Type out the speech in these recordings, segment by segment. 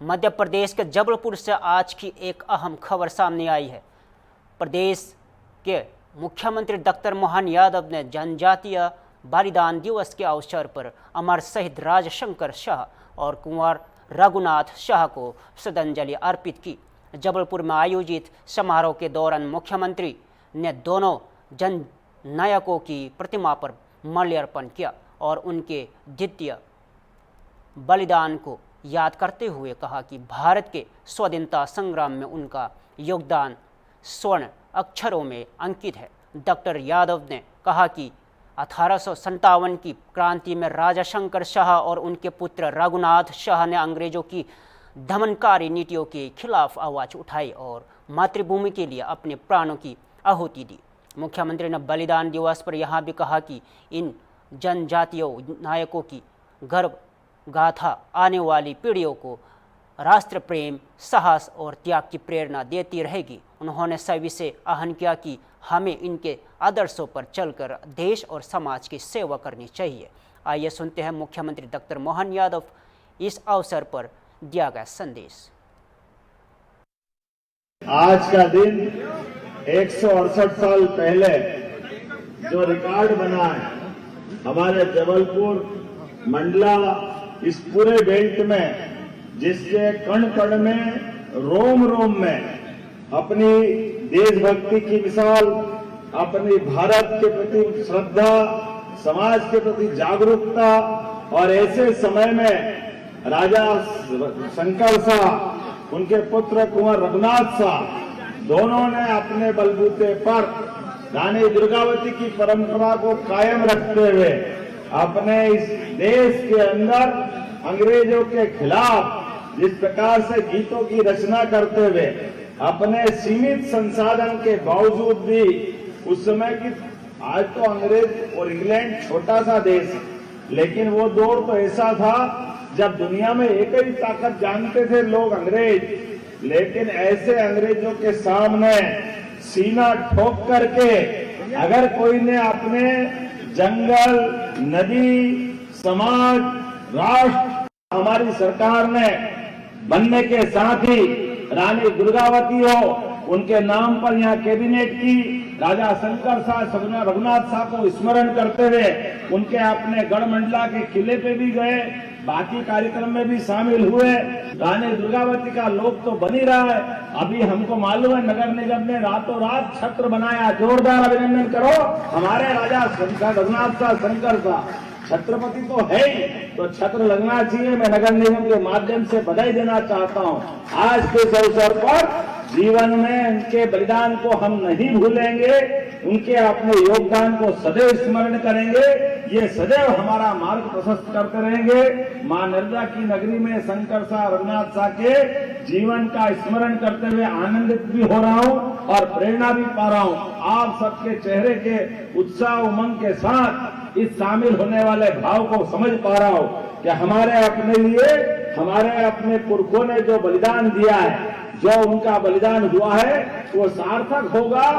मध्य प्रदेश के जबलपुर से आज की एक अहम खबर सामने आई है। प्रदेश के मुख्यमंत्री डॉक्टर मोहन यादव ने जनजातीय बलिदान दिवस के अवसर पर अमर शहीद राजशंकर शाह और कुंवर रघुनाथ शाह को श्रद्धांजलि अर्पित की। जबलपुर में आयोजित समारोह के दौरान मुख्यमंत्री ने दोनों जननायकों की प्रतिमा पर माल्यार्पण किया और उनके द्वितीय बलिदान को याद करते हुए कहा कि भारत के स्वाधीनता संग्राम में उनका योगदान स्वर्ण अक्षरों में अंकित है। डॉक्टर यादव ने कहा कि 1857 की क्रांति में राजाशंकर शाह और उनके पुत्र रघुनाथ शाह ने अंग्रेजों की दमनकारी नीतियों के खिलाफ आवाज़ उठाई और मातृभूमि के लिए अपने प्राणों की आहुति दी। मुख्यमंत्री ने बलिदान दिवस पर यह भी कहा कि इन जनजातीय नायकों की गर्व गाथा आने वाली पीढ़ियों को राष्ट्र प्रेम, साहस और त्याग की प्रेरणा देती रहेगी। उन्होंने सभी से आह्वान किया कि हमें इनके आदर्शों पर चलकर देश और समाज की सेवा करनी चाहिए। आइए सुनते हैं मुख्यमंत्री डॉक्टर मोहन यादव इस अवसर पर दिया गया संदेश। आज का दिन 168 साल पहले जो रिकॉर्ड बना है, हमारे जबलपुर, मंडला, इस पूरे बेल्ट में, जिसके कण कण में, रोम रोम में अपनी देशभक्ति की मिसाल, अपनी भारत के प्रति श्रद्धा, समाज के प्रति जागरूकता, और ऐसे समय में राजा शंकर शाह, उनके पुत्र कुंवर रघुनाथ शाह, दोनों ने अपने बलबूते पर रानी दुर्गावती की परंपरा को कायम रखते हुए अपने इस देश के अंदर अंग्रेजों के खिलाफ जिस प्रकार से गीतों की रचना करते हुए अपने सीमित संसाधन के बावजूद भी, उस समय की, आज तो अंग्रेज और इंग्लैंड छोटा सा देश है, लेकिन वो दौर तो ऐसा था जब दुनिया में एक ही ताकत जानते थे लोग, अंग्रेज। लेकिन ऐसे अंग्रेजों के सामने सीना ठोक करके अगर कोई ने अपने जंगल, नदी, समाज, राष्ट्र, हमारी सरकार ने बनने के साथ ही रानी दुर्गावती हो, उनके नाम पर यहाँ कैबिनेट की, राजा शंकर शाह, रघुनाथ शाह को स्मरण करते हुए उनके अपने गढ़मंडला के किले पे भी गए, बाकी कार्यक्रम में भी शामिल हुए। रानी दुर्गावती का लोक तो बन ही रहा है। अभी हमको मालूम है नगर निगम ने रातों रात छत्र बनाया। जोरदार अभिनंदन करो हमारे राजा रघुनाथ शाह, शंकर शाह। छत्रपति तो है ही, तो छत्र लगना चाहिए। मैं नगर निगम के माध्यम से बधाई देना चाहता हूँ। आज के इस अवसर पर जीवन में उनके बलिदान को हम नहीं भूलेंगे, उनके अपने योगदान को सदैव स्मरण करेंगे। ये सदैव हमारा मार्ग प्रशस्त करते रहेंगे। मां नर्मदा की नगरी में शंकर शाह, रघुनाथ शाह के जीवन का स्मरण करते हुए आनंदित भी हो रहा हूँ और प्रेरणा भी पा रहा हूँ। आप सबके चेहरे के उत्साह उमंग के साथ इस शामिल होने वाले भाव को समझ पा रहा हूँ कि हमारे अपने लिए, हमारे अपने पुरखों ने जो बलिदान दिया है, जो उनका बलिदान हुआ है, वो सार्थक होगा।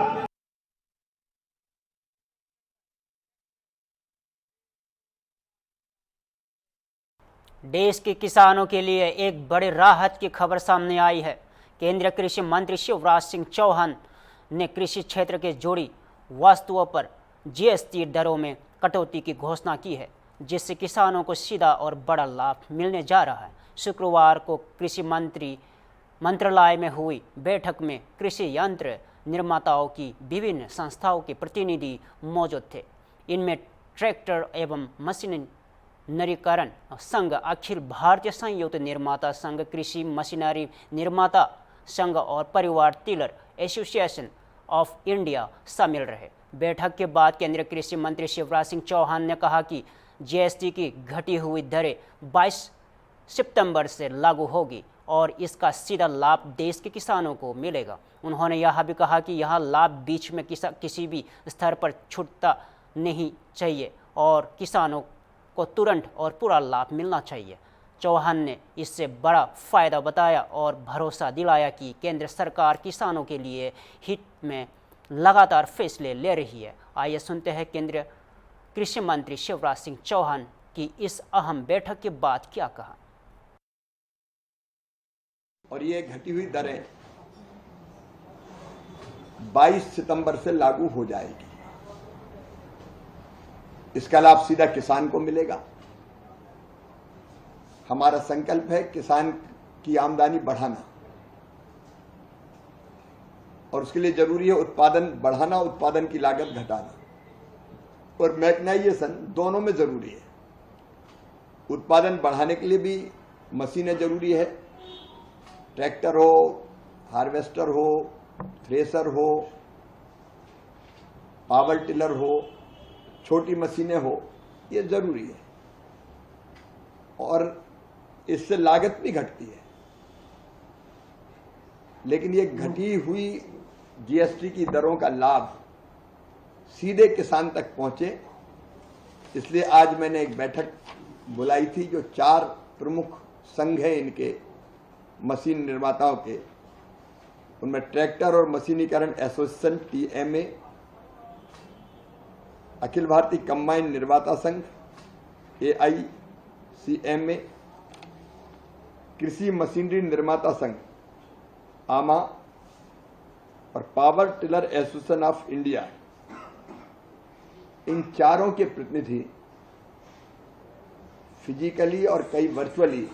देश के किसानों के लिए एक बड़ी राहत की खबर सामने आई है। केंद्रीय कृषि मंत्री शिवराज सिंह चौहान ने कृषि क्षेत्र के जोड़ी वस्तुओं पर जीएसटी दरों में कटौती की घोषणा की है, जिससे किसानों को सीधा और बड़ा लाभ मिलने जा रहा है। शुक्रवार को कृषि मंत्रालय में हुई बैठक में कृषि यंत्र निर्माताओं की विभिन्न संस्थाओं के प्रतिनिधि मौजूद थे। इनमें ट्रैक्टर एवं मशीनरीकरण संघ, अखिल भारतीय संयुक्त निर्माता संघ, कृषि मशीनरी निर्माता संघ और परिवार टिलर एसोसिएशन ऑफ इंडिया शामिल रहे। बैठक के बाद केंद्रीय कृषि मंत्री शिवराज सिंह चौहान ने कहा कि जीएसटी की घटी हुई दरें 22 सितंबर से लागू होगी और इसका सीधा लाभ देश के किसानों को मिलेगा। उन्होंने यह भी कहा कि यह लाभ बीच में किसी भी स्तर पर छूटता नहीं चाहिए और किसानों को तुरंत और पूरा लाभ मिलना चाहिए। चौहान ने इससे बड़ा फायदा बताया और भरोसा दिलाया कि केंद्र सरकार किसानों के लिए हित में लगातार फैसले ले रही है। आइए सुनते हैं केंद्रीय कृषि मंत्री शिवराज सिंह चौहान की इस अहम बैठक के बाद क्या कहा। और ये घटी हुई दरें 22 सितंबर से लागू हो जाएगी। इसका लाभ सीधा किसान को मिलेगा। हमारा संकल्प है किसान की आमदनी बढ़ाना, और उसके लिए जरूरी है उत्पादन बढ़ाना, उत्पादन की लागत घटाना, और मैकेनाइजेशन दोनों में जरूरी है। उत्पादन बढ़ाने के लिए भी मशीनें जरूरी है, ट्रैक्टर हो, हार्वेस्टर हो, थ्रेसर हो, पावर टिलर हो, छोटी मशीनें हो, ये जरूरी है, और इससे लागत भी घटती है। लेकिन ये घटी हुई जीएसटी की दरों का लाभ सीधे किसान तक पहुंचे, इसलिए आज मैंने एक बैठक बुलाई थी जो 4 प्रमुख संघ हैं इनके मशीन निर्माताओं के, उनमें ट्रैक्टर और मशीनीकरण association TMA, Akhil Bharatiya combine निर्माता संघ AICMA, कृषि मशीनरी निर्माता संघ AMA और power tiller association of India. इन चारों के प्रतिनिधि फिजिकली और कई वर्चुअली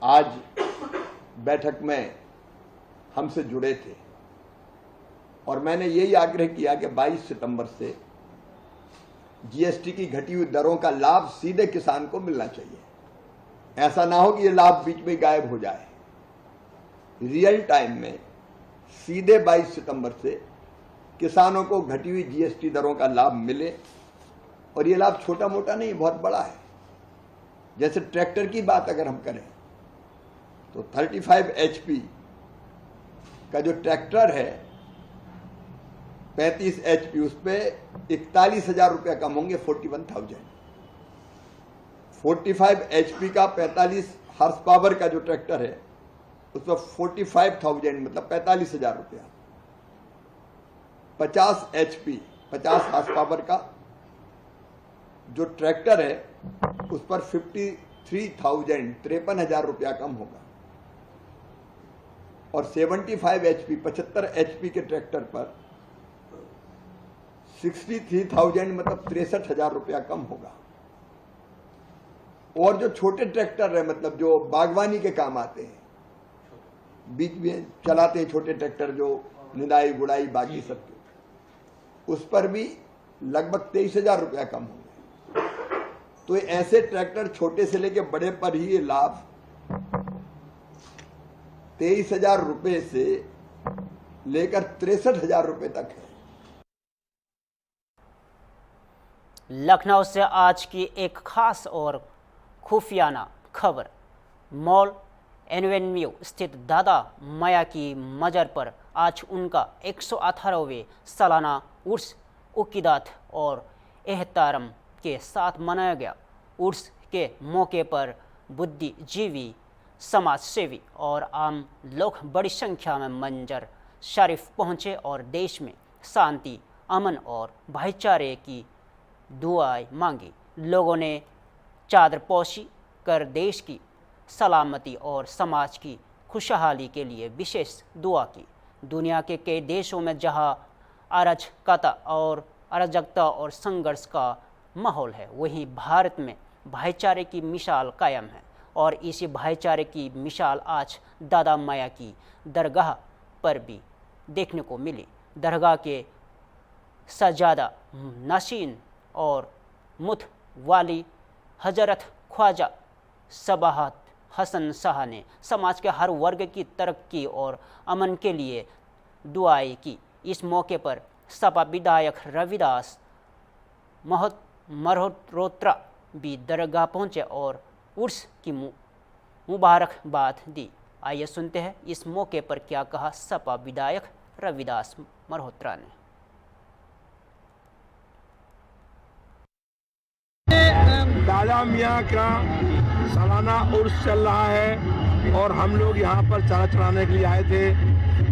आज बैठक में हमसे जुड़े थे, और मैंने यही आग्रह किया कि 22 सितंबर से जीएसटी की घटी हुई दरों का लाभ सीधे किसान को मिलना चाहिए। ऐसा ना हो कि ये लाभ बीच में गायब हो जाए। रियल टाइम में सीधे 22 सितंबर से किसानों को घटी हुई जीएसटी दरों का लाभ मिले, और ये लाभ छोटा मोटा नहीं, बहुत बड़ा है। जैसे ट्रैक्टर की बात अगर हम करें तो 35 HP का जो ट्रैक्टर है, 35 HP, उस पर 41,000 रुपया कम होंगे, 41,000। 45 HP का 45 हॉर्स पावर का जो ट्रैक्टर है, उस पर 45,000 मतलब 45,000 रुपया। 50 HP 50 हॉर्स पावर का जो ट्रैक्टर है, उस पर 53,000 53,000 रुपया कम होगा, और 75 HP 75 HP के ट्रैक्टर पर 63,000 मतलब 63,000 रुपया कम होगा। और जो छोटे ट्रैक्टर है, मतलब जो बागवानी के काम आते हैं, बीच में चलाते हैं छोटे ट्रैक्टर जो निदाई गुड़ाई बाकी सब के, उस पर भी लगभग 23,000 रुपया कम होंगे। तो ऐसे ट्रैक्टर छोटे से लेकर बड़े पर ही ये लाभ 23,000 रुपये से लेकर 63,000 रुपये तक है। लखनऊ से आज की एक खास और खुफियाना खबर। मॉल एवेन्यू स्थित दादा माया की मजार पर आज उनका 118वें सालाना उर्स उकीदात और एहतराम के साथ मनाया गया। उर्स के मौके पर बुद्धिजीवी, समाज सेवी और आम लोग बड़ी संख्या में मंजर शरीफ पहुँचे और देश में शांति, अमन और भाईचारे की दुआएं मांगी। लोगों ने चादर पोशी कर देश की सलामती और समाज की खुशहाली के लिए विशेष दुआ की। दुनिया के कई देशों में जहां अराजकता और संघर्ष का माहौल है, वहीं भारत में भाईचारे की मिसाल कायम है, और इसी भाईचारे की मिसाल आज दादा माया की दरगाह पर भी देखने को मिली। दरगाह के सजादा नशीन और मुत वाली हजरत ख्वाजा सबाहत हसन शाह ने समाज के हर वर्ग की तरक्की और अमन के लिए दुआएं की। इस मौके पर सपा विधायक रविदास मल्होत्रा भी दरगाह पहुंचे और उर्स की मुबारकबाद दी। आइए सुनते हैं इस मौके पर क्या कहा सपा विधायक रविदास मल्होत्रा ने। दादा मियाँ का सालाना उर्स चल रहा है और हम लोग यहाँ पर चारा चढ़ाने के लिए आए थे।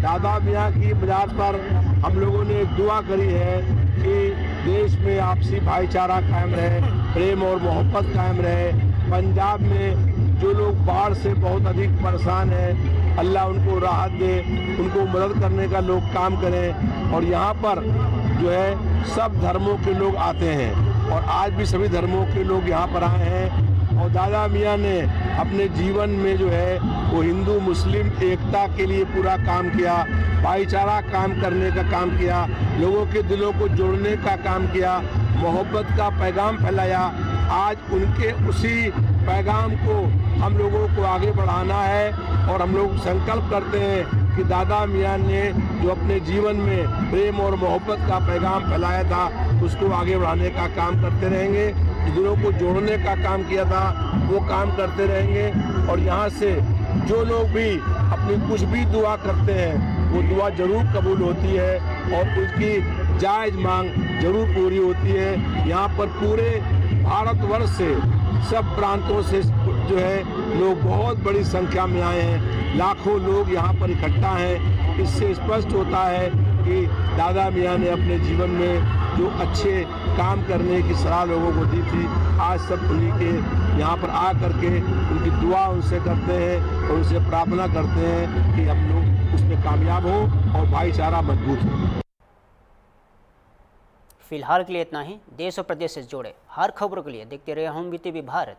दादा मियाँ की मजार पर हम लोगों ने दुआ करी है कि देश में आपसी भाईचारा कायम रहे, प्रेम और मोहब्बत कायम रहे। पंजाब में जो लोग बाढ़ से बहुत अधिक परेशान हैं, अल्लाह उनको राहत दे, उनको मदद करने का लोग काम करें। और यहाँ पर जो है सब धर्मों के लोग आते हैं और आज भी सभी धर्मों के लोग यहाँ पर आए हैं। और दादा मियाँ ने अपने जीवन में जो है वो हिंदू मुस्लिम एकता के लिए पूरा काम किया, भाईचारा काम करने का काम किया, लोगों के दिलों को जोड़ने का काम किया, मोहब्बत का पैगाम फैलाया। आज उनके उसी पैगाम को हम लोगों को आगे बढ़ाना है और हम लोग संकल्प करते हैं कि दादा मियाँ ने जो अपने जीवन में प्रेम और मोहब्बत का पैगाम फैलाया था उसको आगे बढ़ाने का काम करते रहेंगे। दिलों को जोड़ने का काम किया था वो काम करते रहेंगे। और यहाँ से जो लोग भी अपनी कुछ भी दुआ करते हैं वो दुआ जरूर कबूल होती है और उसकी जायज़ मांग जरूर पूरी होती है। यहाँ पर पूरे भारतवर्ष से सब प्रांतों से जो है लोग बहुत बड़ी संख्या में आए हैं, लाखों लोग यहाँ पर इकट्ठा हैं। इससे स्पष्ट होता है कि दादा मियाँ ने अपने जीवन में जो अच्छे काम करने की सलाह लोगों को दी थी, आज सब उन्हीं के यहाँ पर आ करके उनकी दुआ उनसे करते हैं और उनसे प्रार्थना करते हैं कि हम लोग उसमें कामयाब हों और भाईचारा मजबूत हो। फिलहाल के लिए इतना ही। देश और प्रदेश से जुड़े हर खबरों के लिए देखते रहे होम टीवी भारत।